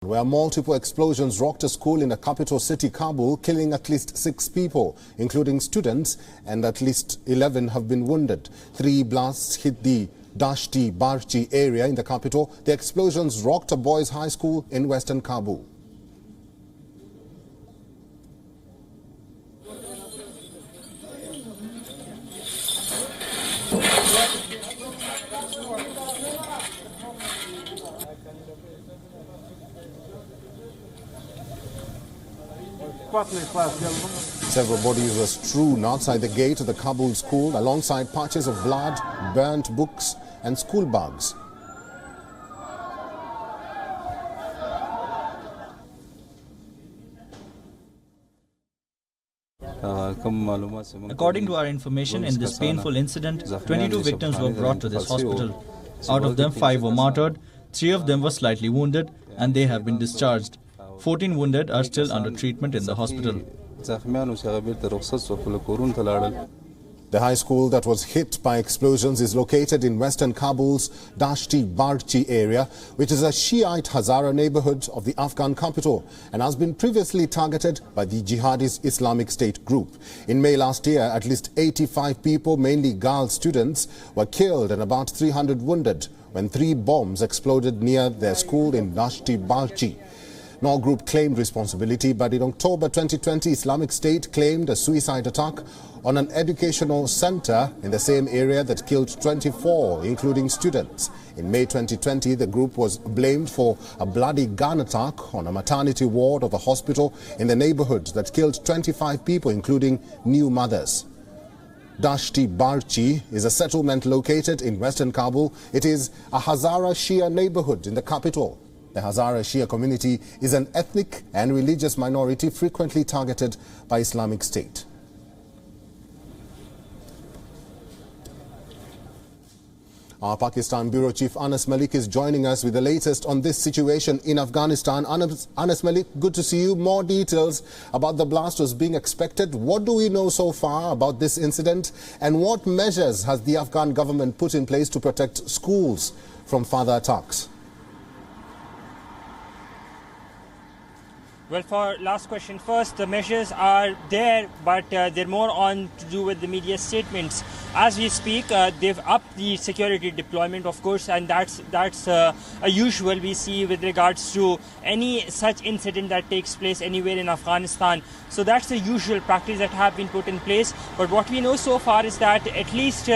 Where multiple explosions rocked a school in the capital city, Kabul, killing at least 6 people, including students, and at least 11 have been wounded. 3 blasts hit the Dasht-e-Barchi area in the capital. The explosions rocked a boys' high school in western Kabul. Several bodies were strewn outside the gate of the Kabul school alongside patches of blood, burnt books and school bags. According to our information, in this painful incident, 22 victims were brought to this hospital. Out of them, 5 were martyred, 3 of them were slightly wounded, and they have been discharged. 14 wounded are still under treatment in the hospital. The high school that was hit by explosions is located in western Kabul's Dasht-e-Barchi area, which is a Shiite Hazara neighborhood of the Afghan capital and has been previously targeted by the jihadist Islamic State group. In May last year, at least 85 people, mainly girl students, were killed and about 300 wounded when 3 bombs exploded near their school in Dasht-e-Barchi. No group claimed responsibility, but in October 2020, Islamic State claimed a suicide attack on an educational center in the same area that killed 24, including students. In May 2020, the group was blamed for a bloody gun attack on a maternity ward of a hospital in the neighborhood that killed 25 people, including new mothers. Dasht-e-Barchi is a settlement located in western Kabul. It is a Hazara Shia neighborhood in the capital. The Hazara Shia community is an ethnic and religious minority frequently targeted by Islamic State. Our Pakistan Bureau Chief Anas Malik is joining us with the latest on this situation in Afghanistan. Anas Malik, good to see you. More details about the blast was being expected. What do we know so far about this incident, and what measures has the Afghan government put in place to protect schools from further attacks? Well, for last question first, the measures are there, but they're more on to do with the media statements. As we speak, they've upped the security deployment, of course, and that's a usual we see with regards to any such incident that takes place anywhere in Afghanistan. So that's the usual practice that have been put in place. But what we know so far is that at least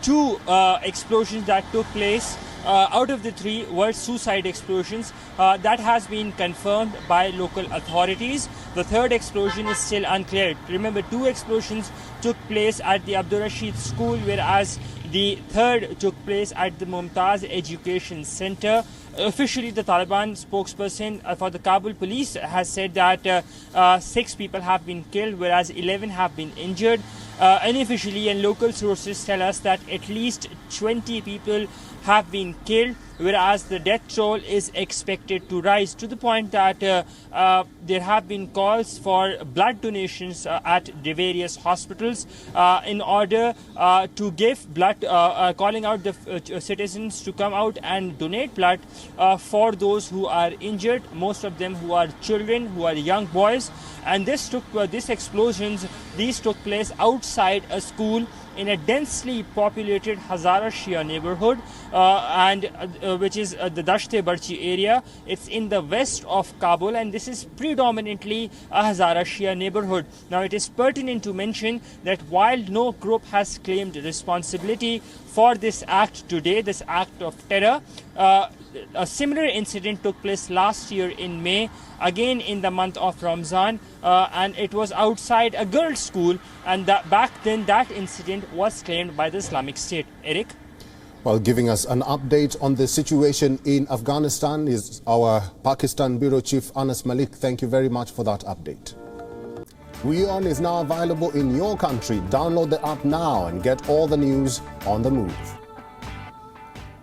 2 explosions that took place out of the 3 were suicide explosions. That has been confirmed by local authorities. The 3rd explosion is still unclear. Remember, 2 explosions took place at the Abdul Rashid school, whereas the 3rd took place at the Mumtaz Education Center. Officially, the Taliban spokesperson for the Kabul police has said that 6 people have been killed, whereas 11 have been injured. Unofficially, and local sources tell us that at least 20 people have been killed, whereas the death toll is expected to rise to the point that there have been calls for blood donations at the various hospitals in order to give blood, calling out the citizens to come out and donate blood for those who are injured, most of them who are children, who are young boys. And these explosions took place outside a school in a densely populated Hazara Shia neighborhood, which is the Dasht-e-Barchi area. It's in the west of Kabul, and this is predominantly a Hazara Shia neighborhood. Now, it is pertinent to mention that while no group has claimed responsibility for this act today, this act of terror, a similar incident took place last year in May, again in the month of Ramzan, and it was outside a girls' school, and back then that incident was claimed by the Islamic State. Eric? Well, giving us an update on the situation in Afghanistan is our Pakistan Bureau Chief Anas Malik. Thank you very much for that update. WION is now available in your country. Download the app now and get all the news on the move.